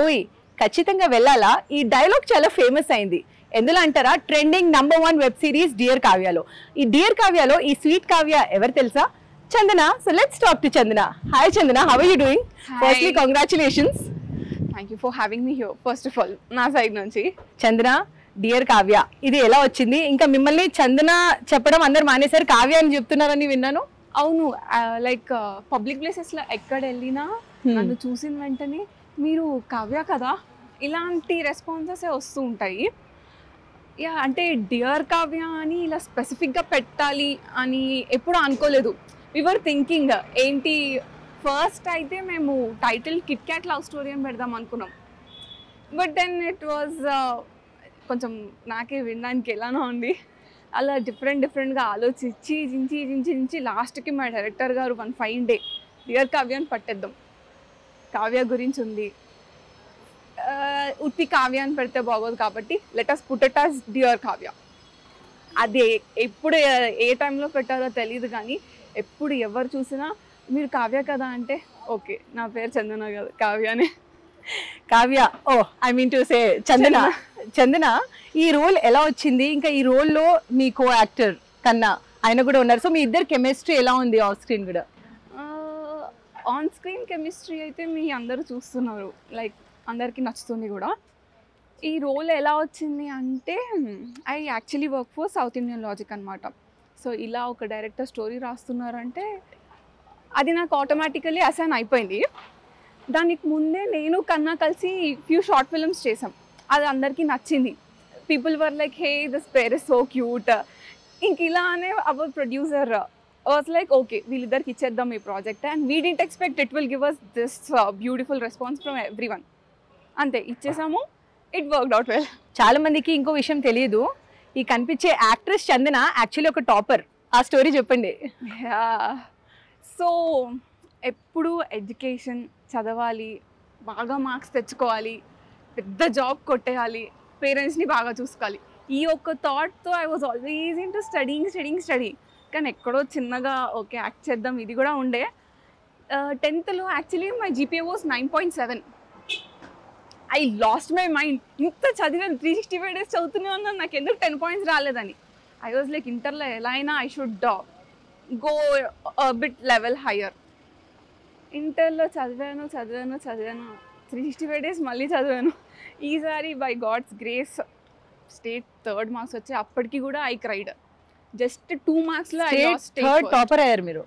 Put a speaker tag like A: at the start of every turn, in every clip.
A: ఓయ్ ఖచ్చితంగా వెళ్ళాలా. ఈ డైలాగ్ చాలా ఫేమస్ అయింది. ఎందులో అంటారా, ట్రెండింగ్ #1 వెబ్ సిరీస్ డియర్ కావ్యలో. ఈ డియర్ కావ్యలో ఈ స్వీట్ కావ్య ఎవరు తెలుసా? Chandana. So let's talk to Chandana. Hi Chandana, how are you doing? Firstly congratulations.
B: Thank you for having me here first of all నా సైడ్ నుంచి.
A: చందన, డియర్ కావ్య ఇది ఎలా వచ్చింది? ఇంకా మిమ్మల్ని చందన చెప్పడం అందరు మానేశారు, కావ్య అని చెప్తున్నారని విన్నాను.
B: అవును, లైక్ పబ్లిక్ ప్లేసెస్లో ఎక్కడ వెళ్ళినా నన్ను చూసిన వెంటనే మీరు కావ్య కదా ఇలాంటి రెస్పాన్సెస్ వస్తూ ఉంటాయి. యా, అంటే డియర్ కావ్య అని ఇలా స్పెసిఫిక్గా పెట్టాలి అని ఎప్పుడు అనుకోలేదు. వి వర్ థింకింగ్ ఏంటి, ఫస్ట్ అయితే మేము title Kit Kat love story అని పెడదాం అనుకున్నాం. బట్ దెన్ ఇట్ వాజ్ కొంచెం నాకే వినడానికి ఎలానో ఉంది. అలా డిఫరెంట్గా ఆలోచించి లాస్ట్కి మా డైరెక్టర్ గారు one fine day dear Kavya అని పట్టేద్దాం, కావ్య గురించి ఉంది, ఉత్తి కావ్య అని పెడితే బాగోదు కాబట్టి let us put it as dear Kavya. అది ఎప్పుడు ఏ టైంలో పెట్టారో తెలియదు, కానీ ఎప్పుడు ఎవరు చూసినా మీరు కావ్య కదా అంటే ఓకే నా పేరు చందన కదా కావ్యనే.
A: కావ్య, ఓ ఐ మీన్ టు సే చందన. చందన, ఈ రోల్ ఎలా వచ్చింది? ఇంకా ఈ రోల్లో మీ కో యాక్టర్ కన్నా ఆయన కూడా ఉన్నారు. సో మీ ఇద్దరు కెమిస్ట్రీ ఎలా ఉంది ఆఫ్ స్క్రీన్ కూడా?
B: ఆన్ స్క్రీన్ కెమిస్ట్రీ అయితే మీ అందరూ చూస్తున్నారు, లైక్ అందరికీ నచ్చుతుంది కూడా. ఈ రోల్ ఎలా వచ్చింది అంటే, I actually work for south Indian logic అనమాట. సో ఇలా ఒక డైరెక్టర్ స్టోరీ రాస్తున్నారంటే అది నాకు ఆటోమేటికలీ అసైన్ అయిపోయింది. దానికి ముందే నేను కన్నా కలిసి ఫ్యూ షార్ట్ ఫిల్మ్స్ చేసాం, అది అందరికీ నచ్చింది. People were like hey this pair is so cute. ఇంక ఇలా అనే our producer was like okay వీళ్ళిద్దరికి ఇచ్చేద్దాం ఈ project, and we didn't expect it will give us this beautiful response from everyone. అంతే ఇచ్చేసాము, ఇట్ వర్క్డ్ అవుట్ వెల్.
A: చాలా మందికి ఇంకో విషయం తెలియదు, ఈ కనిపించే యాక్ట్రెస్ చందన యాక్చువల్లీ ఒక టాపర్. ఆ స్టోరీ చెప్పండి.
B: సో ఎప్పుడు ఎడ్యుకేషన్ చదవాలి, బాగా మార్క్స్ తెచ్చుకోవాలి, పెద్ద జాబ్ కొట్టేయాలి, పేరెంట్స్ని బాగా చూసుకోవాలి, ఈ ఒక్క థాట్తో I was always into study. కానీ ఎక్కడో చిన్నగా ఓకే యాక్ట్ చేద్దాం ఇది కూడా ఉండే. 10th actually my GPA was 9.7. I lost my mind. ఇంత చదివాను, 365 days చదువుతూనే ఉన్నాను, నాకు ఎందుకు 10 points రాలేదని. ఐ వాజ్ లైక్ ఇంటర్లో ఎలా అయినా I should go bit level higher. ఇంటర్లో చదివాను 365 days మళ్ళీ చదివాను. ఈసారి by God's grace state 3rd marks వచ్చి అప్పటికి కూడా ఐ క్రైడ్. జస్ట్ 2 marksలో ఐ లాస్ట్.
A: థర్డ్ టాపర్ అయ్యారు మీరు.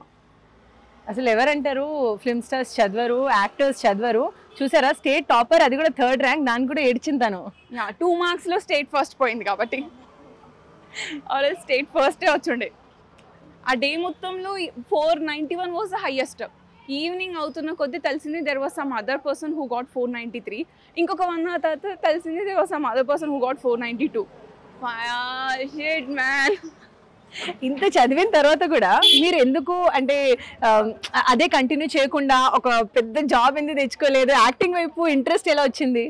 A: అసలు ఎవరంటారు ఫిల్మ్ స్టార్స్ చదవరు, యాక్టర్స్ చదవరు, చూసారా స్టేట్ టాపర్, అది కూడా 3rd ర్యాంక్, దాన్ని కూడా ఏడ్చింది తను.
B: 2 marksలో స్టేట్ ఫస్ట్ పోయింది కాబట్టి ఆల్రెడీ స్టేట్ ఫస్టే వచ్చుండే. ఆ డే మొత్తంలో 491 వాజ్ ద హైయెస్ట్. ఈవినింగ్ అవుతున్న కొద్దీ తెలిసింది there was some other person who got 493. ఇంకొక 1 hour తర్వాత తెలిసింది there was some other person who got 492. Shit man.
A: ఇంత చదివిన తర్వాత కూడా మీరు ఎందుకు అంటే అదే కంటిన్యూ చేయకుండా ఒక పెద్ద జాబ్ ఎందుకు తెచ్చుకోలేదు? యాక్టింగ్ వైపు ఇంట్రెస్ట్ ఎలా వచ్చింది?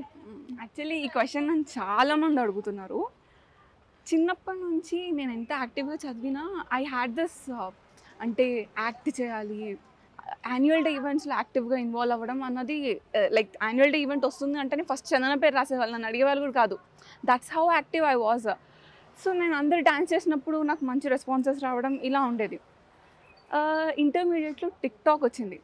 B: యాక్చువల్లీ ఈ క్వశ్చన్ నన్ను చాలామంది అడుగుతున్నారు. చిన్నప్పటి నుంచి నేను ఎంత యాక్టివ్గా చదివినా ఐ హ్యాడ్ దిస్ అంటే యాక్ట్ చేయాలి, యాన్యువల్ డే ఈవెంట్స్లో యాక్టివ్గా ఇన్వాల్వ్ అవ్వడం అన్నది, లైక్ యాన్యువల్ డే ఈవెంట్ వస్తుంది అంటేనే ఫస్ట్ చందన పేరు రాసేవాళ్ళు, నన్ను అడిగేవాళ్ళు కూడా కాదు. That's how active I was. So నేను అందరు డాన్స్ చేసినప్పుడు నాకు మంచి రెస్పాన్సెస్ రావడం ఇలా ఉండేది. ఇంటర్మీడియట్లో టిక్టాక్ వచ్చింది.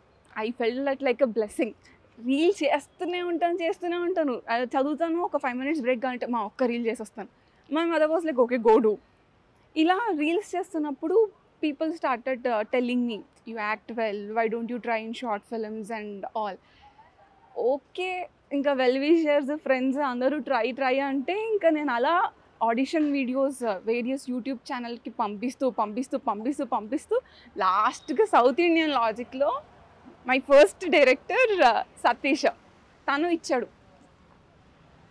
B: I felt that like a blessing. Reel చేస్తూనే ఉంటాను, చదువుతాను, ఒక 5 minutes బ్రేక్ కావాలంటే మా ఒక్క రీల్ చేసేస్తాను. My mother was like okay go do. ఇలా రీల్స్ చేస్తున్నప్పుడు people started telling me you act well, why don't you try in short films and all. Okay, ఇంకా వెల్ విషర్స్ ఫ్రెండ్స్ అందరూ try అంటే ఇంకా నేను అలా ఆడిషన్ వీడియోస్ వేరియస్ యూట్యూబ్ ఛానల్కి పంపిస్తూ లాస్ట్గా సౌత్ ఇండియన్ లాజిక్లో మై ఫస్ట్ డైరెక్టర్ సతీష్ తను ఇచ్చాడు.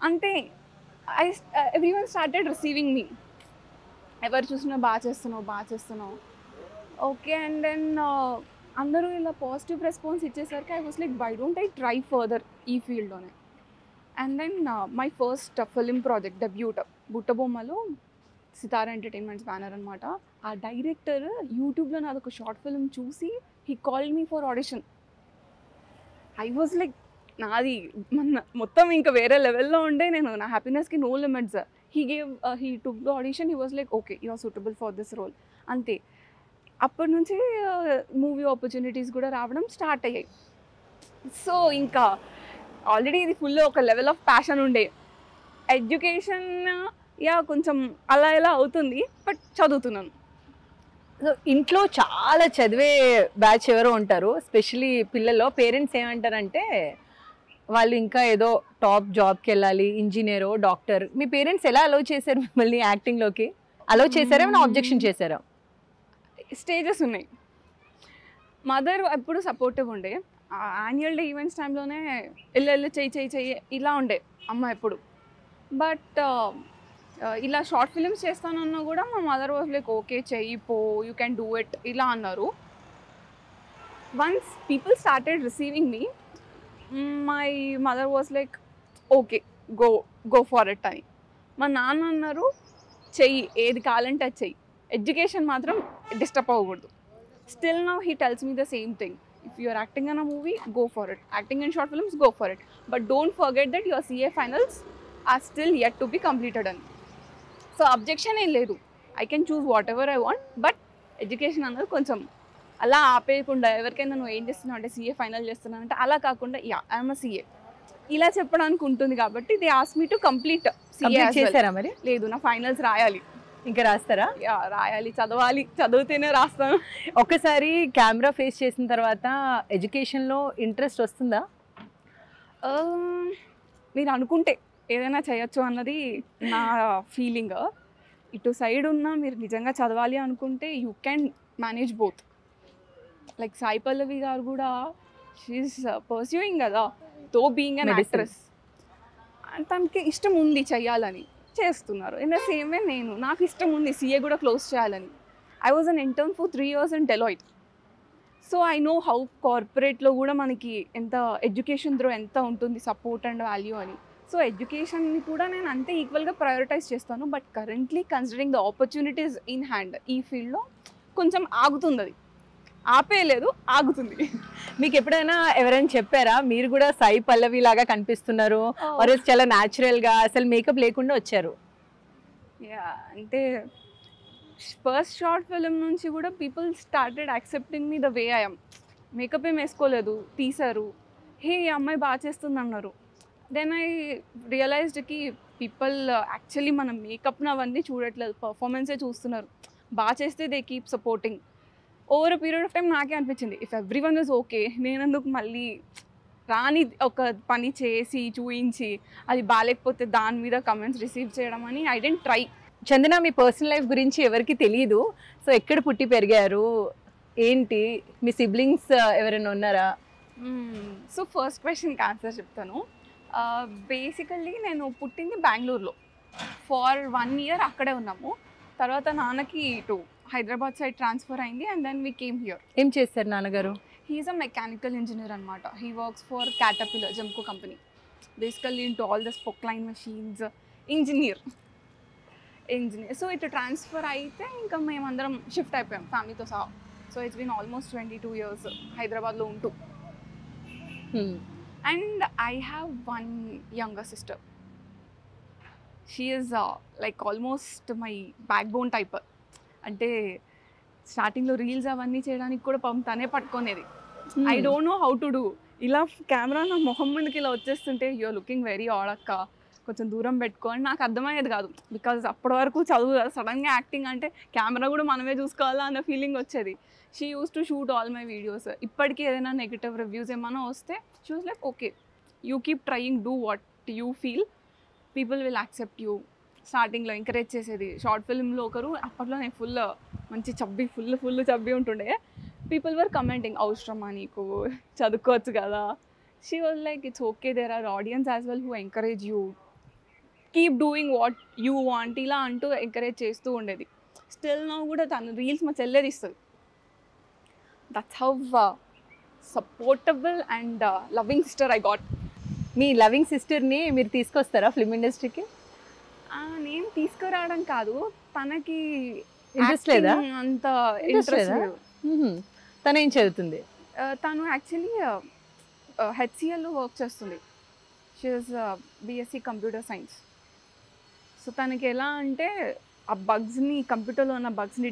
B: అంటే ఎవ్రీవన్ స్టార్టెడ్ రిసీవింగ్ మీ, ఎవరు చూసినా బాగా చేస్తున్నావు ఓకే. అండ్ దెన్ అందరూ ఇలా పాజిటివ్ రెస్పాన్స్ ఇచ్చేసరికి I was like why don't I try further ఈ ఫీల్డ్లోనే. And then my first film project debut బుట్టబొమ్మలో సితారా ఎంటర్టైన్మెంట్స్ బ్యానర్ అనమాట. ఆ డైరెక్టర్ యూట్యూబ్లో నాదొక షార్ట్ ఫిల్మ్ చూసి he called me for audition. I was like నాది మొత్తం ఇంకా వేరే లెవెల్లో ఉండే, నేను నా హ్యాపీనెస్కి no limits. He took the audition, he was like okay you are suitable for this role, అంతే. అప్పటి నుంచి మూవీ ఆపర్చునిటీస్ కూడా రావడం స్టార్ట్ అయ్యాయి. సో ఇంకా ఆల్రెడీ ఇది ఫుల్ ఒక లెవెల్ ఆఫ్ ప్యాషన్ ఉండే. ఎడ్యుకేషన్ కొంచెం అలా ఎలా అవుతుంది, బట్ చదువుతున్నాను.
A: సో ఇంట్లో చాలా చదివే బ్యాచ్ ఎవరో ఉంటారు, ఎస్పెషలీ పిల్లల్లో. పేరెంట్స్ ఏమంటారంటే వాళ్ళు ఇంకా ఏదో టాప్ జాబ్కి వెళ్ళాలి, ఇంజనీరో డాక్టర్. మీ పేరెంట్స్ ఎలా అలౌ చేశారు మిమ్మల్ని యాక్టింగ్లోకి? అలౌ చేశారా, ఏమైనా ఆబ్జెక్షన్ చేశారా?
B: స్టేజెస్ ఉన్నాయి. మదర్ ఎప్పుడు సపోర్టివ్ ఉండే. యాన్యువల్ డే ఈవెంట్స్ టైంలోనే వెళ్ళి చెయ్యి ఇలా ఉండే అమ్మ ఎప్పుడు. బట్ ఇలా షార్ట్ ఫిలిమ్స్ చేస్తానన్నా కూడా మా మదర్ వాజ్ లైక్ ఓకే చెయ్యి పో, యూ క్యాన్ డూ ఇట్ ఇలా అన్నారు. Once people started receiving me, my mother was like okay go for it అని. మా నాన్న అన్నారు చెయ్యి, ఏది కావాలంటే అది చెయ్యి, ఎడ్యుకేషన్ మాత్రం డిస్టర్బ్ అవ్వకూడదు. Still now he tells me the same thing, if you are acting in a movie, go for it. Acting in short films, go for it. But don't forget that your CA finals are still yet to be completed. So objection ఏం లేదు, I can choose whatever I want, but education అన్నది కొంచెం అలా ఆపేయకుండా, ఎవరికైనా నువ్వు ఏం చేస్తున్నావు అంటే CA ఫైనల్ చేస్తున్నావు అంటే అలా కాకుండా ఐఎమ్ a CA ఇలా చెప్పడానికి ఉంటుంది. కాబట్టి they ask me to complete CA.
A: చేశారా మరి?
B: లేదు, నా ఫైనల్స్ రాయాలి.
A: ఇంకా రాస్తారా?
B: రాయాలి, చదవాలి, చదివితేనే రాస్తాను.
A: ఒకసారి కెమెరా ఫేస్ చేసిన తర్వాత ఎడ్యుకేషన్లో ఇంట్రెస్ట్ వస్తుందా?
B: మీరు అనుకుంటే ఏదైనా చేయొచ్చు అన్నది నా ఫీలింగ్. ఇటు సైడ్ ఉన్నా మీరు నిజంగా చదవాలి అనుకుంటే you can manage both. Like Sai Pallavi గారు కూడా షీఈస్ పర్స్యూయింగ్ కదా, తో బీయింగ్ అన్ యాక్ట్రెస్. తనకి ఇష్టం ఉంది చెయ్యాలని, చేస్తున్నారు. ఇన్ ద సేమ్ వే నాకు ఇష్టం ఉంది CA కూడా క్లోజ్ చేయాలని. I was an intern for 3 years in Deloitte. So I know how కార్పొరేట్లో కూడా మనకి ఎంత ఎడ్యుకేషన్ త్రూ ఎంత ఉంటుంది సపోర్ట్ అండ్ వాల్యూ అని. సో ఎడ్యుకేషన్ని కూడా నేను అంతే ఈక్వల్గా ప్రయారిటైజ్ చేస్తాను. But currently considering the opportunities in hand, ఈ ఫీల్డ్లో కొంచెం ఆగుతుంది. అది ఆపేయలేదు, ఆగుతుంది.
A: మీకు ఎప్పుడైనా ఎవరైనా చెప్పారా మీరు కూడా సాయి పల్లవి లాగా కనిపిస్తున్నారు, చాలా న్యాచురల్గా అసలు మేకప్ లేకుండా వచ్చారు?
B: అంటే ఫస్ట్ షార్ట్ ఫిలిం నుంచి కూడా people started accepting me the way I am. Makeup ఏం వేసుకోలేదు, తీశారు, హే ఈ అమ్మాయి బాగా చేస్తుంది అన్నారు. దెన్ ఐ రియలైజ్డ్కి పీపుల్ యాక్చువల్లీ మన మేకప్ని అవన్నీ చూడట్లేదు, పర్ఫార్మెన్సే చూస్తున్నారు. బాగా చేస్తే they keep supporting. Over a period of time నాకే అనిపించింది, if every one is okay, నేనెందుకు మళ్ళీ రాని ఒక పని చేసి చూయించి అది బాగాలేకపోతే దాని మీద కమెంట్స్ రిసీవ్ చేయడం అని I dent try.
A: Chandana, me personal life గురించి ఎవరికి తెలియదు. సో ఎక్కడ పుట్టి పెరిగారు, ఏంటి, మీ సిబ్లింగ్స్ ఎవరైనా ఉన్నారా?
B: సో ఫస్ట్ క్వశ్చన్కి ఆన్సర్ చెప్తాను. బేసికల్లీ నేను పుట్టింది బెంగళూరులో. ఫార్ 1 year అక్కడే ఉన్నాము. తర్వాత నాన్నకి ఇటు హైదరాబాద్ సైడ్ ట్రాన్స్ఫర్ అయింది and then we came here.
A: ఏం చేస్తారు నాన్నగారు?
B: హీఈస్ అ మెకానికల్ ఇంజనీర్ అనమాట. హీ వర్క్స్ ఫర్ క్యాటర్పిల్లర్ జంకో company. Basically into all the స్పోక్లైన్ మెషీన్స్, ఇంజనీర్. సో ఇటు ట్రాన్స్ఫర్ అయితే ఇంకా మేమందరం షిఫ్ట్ అయిపోయాం ఫ్యామిలీతో సహా. So it's been almost 22 years హైదరాబాద్లో ఉంటూ. And I have 1 younger sister. She is like almost my backbone type. అంటే స్టార్టింగ్లో రీల్స్ అవన్నీ చేయడానికి కూడా తనే పట్టుకునేది. I don't know how to do. ఇలా కెమెరా నా మొహం ముందుకి ఇలా వచ్చేస్తుంటే యూఆర్ లుకింగ్ వెరీ ఆడ్ అక్క, కొంచెం దూరం పెట్టుకో అని నాకు అర్థమయ్యేది కాదు. బికాజ్ అప్పటి వరకు చదువు, సడన్గా యాక్టింగ్ అంటే కెమెరా కూడా మనమే చూసుకోవాలా అన్న ఫీలింగ్ వచ్చేది. She used to shoot all my videos. ఇప్పటికీ ఏదైనా నెగిటివ్ రివ్యూస్ ఏమైనా వస్తే she was like okay you keep trying, do what you feel, people will accept you. స్టార్టింగ్లో ఎంకరేజ్ చేసేది. షార్ట్ ఫిల్మ్లో ఒకరు, అప్పట్లో నేను ఫుల్ మంచి చబ్బి, ఫుల్ చబ్బి ఉంటుండే. పీపుల్ వర్ కమెంటింగ్, అవసరమా నీకు, చదువుకోవచ్చు కదా. She was like it's okay, there are audience as well who encourage you, keep doing what you want ఇలా అంటూ ఎంకరేజ్ చేస్తూ ఉండేది. స్టిల్ నౌ కూడా తను రీల్స్ మా చెల్లెది ఇస్తుంది. That's how supportable and loving sister I got.
A: మీ లవింగ్ సిస్టర్ని మీరు తీసుకొస్తారా ఫిల్మ్ ఇండస్ట్రీకి?
B: నేను తీసుకురావడం కాదు, తనకి
A: ఇంట్రెస్ట్ లేదా?
B: అంత ఇంట్రెస్ట్ లేదు.
A: తను ఏం చదువుతుంది?
B: తను యాక్చువల్లీ హెచ్సిఎల్లో వర్క్ చేస్తుంది. She is BSc computer science. So తనకి ఎలా అంటే ఆ బగ్స్ని, కంప్యూటర్లో ఉన్న బగ్స్ని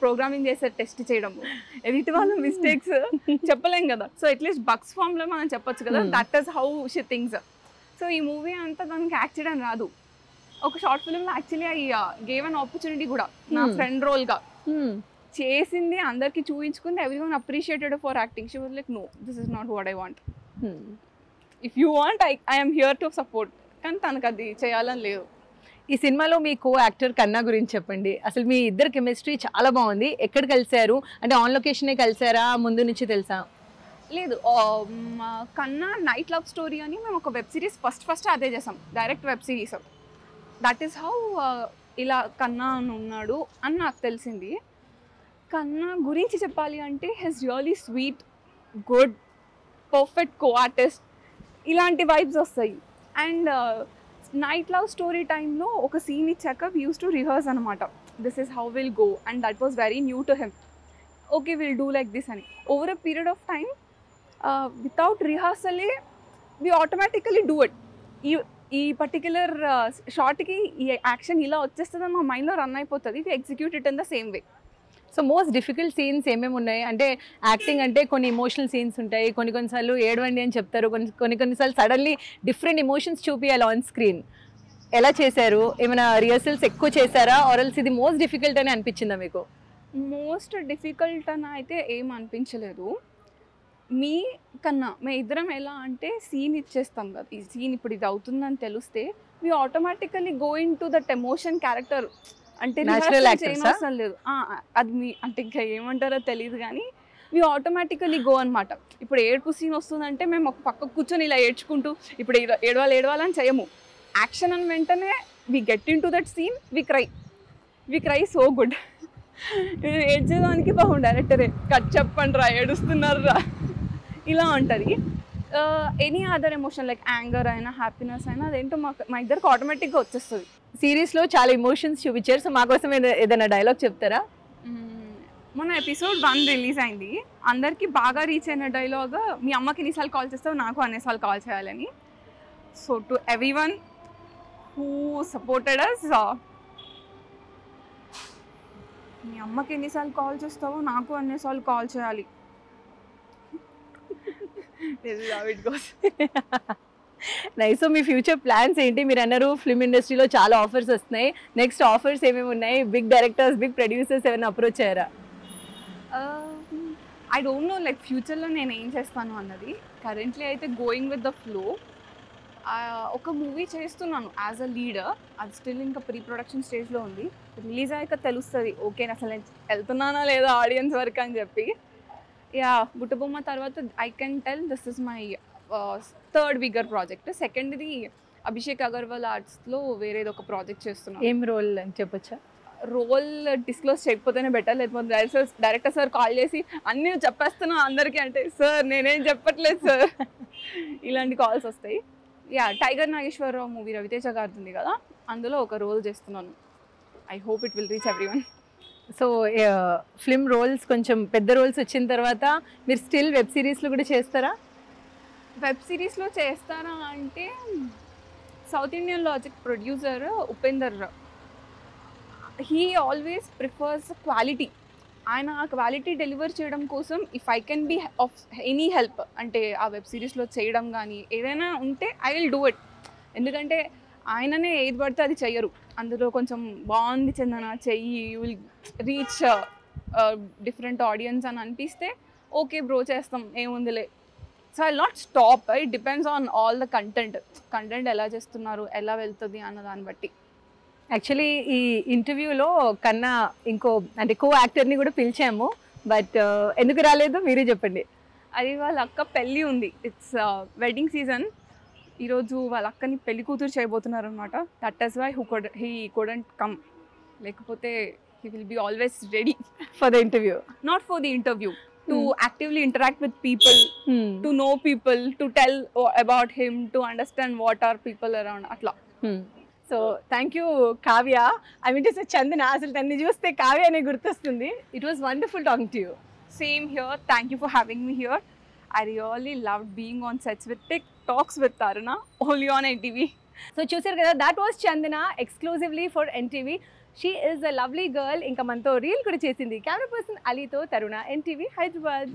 B: ప్రోగ్రామింగ్ చేసే టెస్ట్ చేయడము, ఎడిట్ వాళ్ళ మిస్టేక్స్ చెప్పలేం కదా. సో అట్లీస్ట్ బగ్స్ ఫామ్లో మనం చెప్పొచ్చు కదా, that is how she things. So ఈ మూవీ అంతా దానికి యాక్ట్ చేయడం రాదు. ఒక షార్ట్ ఫిల్మ్లో actually I gave an opportunity కూడా నా ఫ్రెండ్ రోల్గా చేసింది, అందరికి చూపించుకుంది. Everyone appreciated for acting. She was like no, this is not what I want. If you want I'm here to support. కానీ తనకు అది చేయాలని లేదు.
A: ఈ సినిమాలో మీ కో యాక్టర్ కన్నా గురించి చెప్పండి. అసలు మీ ఇద్దరు కెమిస్ట్రీ చాలా బాగుంది. ఎక్కడ కలిసారు? అంటే ఆన్ లొకేషనే కలిసారా, ముందు నుంచి తెలుసా?
B: లేదు, కన్నా నైట్ లవ్ స్టోరీ అని మేము ఒక వెబ్ సిరీస్ ఫస్ట్ అదే చేసాం, direct web series. That is how ఇలా కన్నా అని ఉన్నాడు అని నాకు తెలిసింది. కన్నా గురించి చెప్పాలి అంటే he's really sweet, good, perfect co artist, ఇలాంటి వైబ్స్ వస్తాయి. అండ్ నైట్ లవ్ స్టోరీ టైంలో ఒక సీన్ ఇచ్చాక వీ యూస్ టు రిహర్స్ అనమాట, this is how will go. And that was very new to him. Okay will do like this అని. Over a period of time without రిహార్సలే we automatically do it. ఈ particular షార్ట్కి ఈ action ఇలా వచ్చేస్తుందని మా మైండ్లో రన్ అయిపోతుంది. We execute it in the same way.
A: So most difficult scenes ఏమేమి ఉన్నాయి? అంటే యాక్టింగ్ అంటే కొన్ని ఇమోషనల్ సీన్స్ ఉంటాయి, కొన్నిసార్లు ఏడవండి అని చెప్తారు, కొన్నిసార్లు సడన్లీ డిఫరెంట్ ఇమోషన్స్ చూపించాలి ఆన్ స్క్రీన్. ఎలా చేశారు? ఏమైనా రిహర్సల్స్ ఎక్కువ చేశారా, ఆర్ఎల్స్ ఇది మోస్ట్ డిఫికల్ట్ అని అనిపించిందా మీకు?
B: మోస్ట్ డిఫికల్ట్ అని అయితే ఏం అనిపించలేదు. మీ కన్నా మేము ఇద్దరం ఎలా అంటే సీన్ ఇచ్చేస్తాం కదా, ఈ సీన్ ఇప్పుడు ఇది అవుతుందని తెలిస్తే we automatically going to that emotion character. అంటే అవసరం లేదు, అది మీ అంటే ఇంకా ఏమంటారో తెలియదు కానీ వి ఆటోమేటికలీ గో అనమాట. ఇప్పుడు ఏడుపు సీన్ వస్తుందంటే మేము ఒక పక్క కూర్చొని ఇలా ఏడ్చుకుంటూ ఇప్పుడు ఏడవాలని చేయము. యాక్షన్ అని వెంటనే we get into that scene, we cry so good. ఏడ్చేదానికి బాగుంది డైరెక్టరే, కట్ చెప్పండి రా, ఏడుస్తున్నారు రా, ఇలా ఉంటుంది. Any other emotion like anger అయినా హ్యాపీనెస్ అయినా అదేంటో మా ఇద్దరికి ఆటోమేటిక్గా వచ్చేస్తుంది.
A: సిరీస్లో చాలా ఎమోషన్స్ చూపించారు. సో మాకోసం ఏదైనా డైలాగ్ చెప్తారా?
B: మన ఎపిసోడ్ 1 రిలీజ్ అయింది. అందరికీ బాగా రీచ్ అయిన డైలాగ్, మీ అమ్మకి ఎన్నిసార్లు కాల్ చేస్తావు, నాకు అనేసార్లు కాల్ చేయాలని. So to everyone who supported us, మీ అమ్మకి ఎన్నిసార్లు కాల్ చేస్తావో నాకు అన్నిసార్లు కాల్ చేయాలి.
A: నైస్. సో మీ ఫ్యూచర్ ప్లాన్స్ ఏంటి? మీరు అన్నారు ఫిల్మ్ ఇండస్ట్రీలో చాలా ఆఫర్స్ వస్తున్నాయి. నెక్స్ట్ ఆఫర్స్ ఏమేమి ఉన్నాయి? బిగ్ డైరెక్టర్స్, బిగ్ ప్రొడ్యూసర్స్ ఏమైనా అప్రోచ్ అయ్యారా?
B: ఐ డోంట్ నో లైక్ ఫ్యూచర్లో నేను ఏం చేస్తాను అన్నది. కరెంట్లీ అయితే గోయింగ్ విత్ ద ఫ్లో. ఒక మూవీ చేస్తున్నాను యాజ్ అ లీడర్, అది స్టిల్ ఇంకా ప్రీ ప్రొడక్షన్ స్టేజ్లో ఉంది. రిలీజ్ అయ్యాక తెలుస్తుంది ఓకే అసలు నేను వెళ్తున్నానా లేదా ఆడియన్స్ వరకు అని చెప్పి. యా, బుట్టబొమ్మ తర్వాత I can tell this is my third bigger project. సెకండ్ది అభిషేక్ అగర్వాల్ ఆర్ట్స్లో వేరేది ఒక ప్రాజెక్ట్ చేస్తున్నాను.
A: ఏం రోల్ అని చెప్పొచ్చా?
B: రోల్ డిస్క్లోజ్ చేయకపోతేనే బెటర్, లేకపోతే డైరెక్టర్ సార్ కాల్ చేసి అన్నీ చెప్పేస్తున్నా అందరికీ అంటే సార్ నేనేం చెప్పట్లేదు సార్, ఇలాంటి కాల్స్ వస్తాయి. Yeah, Tiger Nageswara Rao movie Ravi Teja గారిది ఉంది కదా, అందులో ఒక రోల్ చేస్తున్నాను. I hope it will reach everyone.
A: So film roles కొంచెం పెద్ద రోల్స్ వచ్చిన తర్వాత మీరు స్టిల్ వెబ్ సిరీస్లో కూడా చేస్తారా?
B: వెబ్ సిరీస్లో చేస్తారా అంటే south Indian logic producer Upender, he always prefers quality. ఆయన ఆ క్వాలిటీ డెలివర్ చేయడం కోసం if I can be of any help అంటే ఆ వెబ్ సిరీస్లో చేయడం కానీ ఏదైనా ఉంటే ఐ విల్ డూ ఇట్. ఎందుకంటే ఆయననే ఏది పడితే అది చెయ్యరు. అందులో కొంచెం బాగుంది చందన చెయ్యి, you will reach different audience అని అనిపిస్తే ఓకే బ్రో చేస్తాం ఏముందిలే. So I not stop, it depends on all the content ఎలా చేస్తున్నారు, ఎలా వెళ్తుంది అన్న దాన్ని బట్టి.
A: యాక్చువల్లీ ఈ ఇంటర్వ్యూలో కన్నా ఇంకో అంటే కో యాక్టర్ని కూడా పిలిచాము, బట్ ఎందుకు రాలేదు మీరే చెప్పండి.
B: అది వాళ్ళ అక్క పెళ్ళి ఉంది, ఇట్స్ వెడ్డింగ్ సీజన్. ఈరోజు వాళ్ళ అక్కని పెళ్లి కూతురు చేయబోతున్నారు అనమాట. That is why he couldn't come, లేకపోతే he will be always ready
A: for the interview.
B: Not for the interview, to actively interact with people, to know people, to tell about him, to understand what are people around atla.
A: So thank you Kavya. I mean to say Chandana, అసలు తన్ని చూస్తే కావ్య అనే గుర్తొస్తుంది. It was wonderful talking to you.
B: Same here, thank you for having me here. I really loved being on sets with TikToks with Taruna, only on NTV.
A: So చూసారు కదా, that was Chandana exclusively for NTV. She is a lovely girl. ఇంకా మనతో reel కూడా చేసింది. Camera person అలీతో తరుణ, NTV Hyderabad.